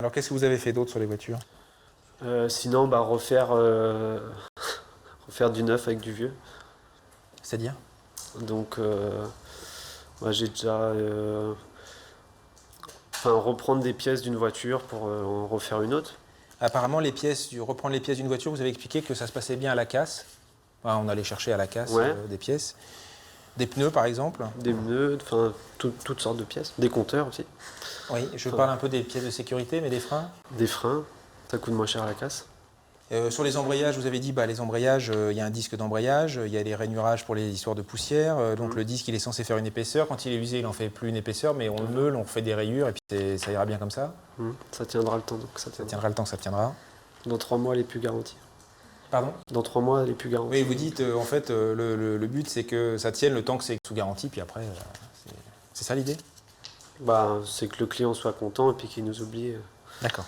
Alors qu'est-ce que vous avez fait d'autre sur les voitures? Sinon, refaire du neuf avec du vieux. C'est-à-dire? Donc, moi, j'ai déjà reprendre des pièces d'une voiture pour en refaire une autre. Apparemment, reprendre les pièces d'une voiture, vous avez expliqué que ça se passait bien à la casse. Enfin, on allait chercher à la casse Ouais. des pièces. Des pneus, par exemple. Des pneus, toutes sortes de pièces. Des compteurs aussi. Oui, je parle un peu des pièces de sécurité, mais des freins. Des freins, ça coûte moins cher à la casse. Sur les embrayages, vous avez dit, les embrayages, il y a un disque d'embrayage, il y a des rainurages pour les histoires de poussière. Donc le disque, il est censé faire une épaisseur. Quand il est usé, il n'en fait plus une épaisseur, mais on le meule, on fait des rayures, et puis ça ira bien comme ça. Ça tiendra le temps. Donc Ça tiendra le temps, ça tiendra. Dans 3 mois, elle est plus garantie. Pardon? Dans 3 mois, elle est plus garantie. Oui, vous dites, en fait, le but, c'est que ça tienne le temps que c'est sous garantie, puis après, c'est ça l'idée? C'est que le client soit content et puis qu'il nous oublie. D'accord.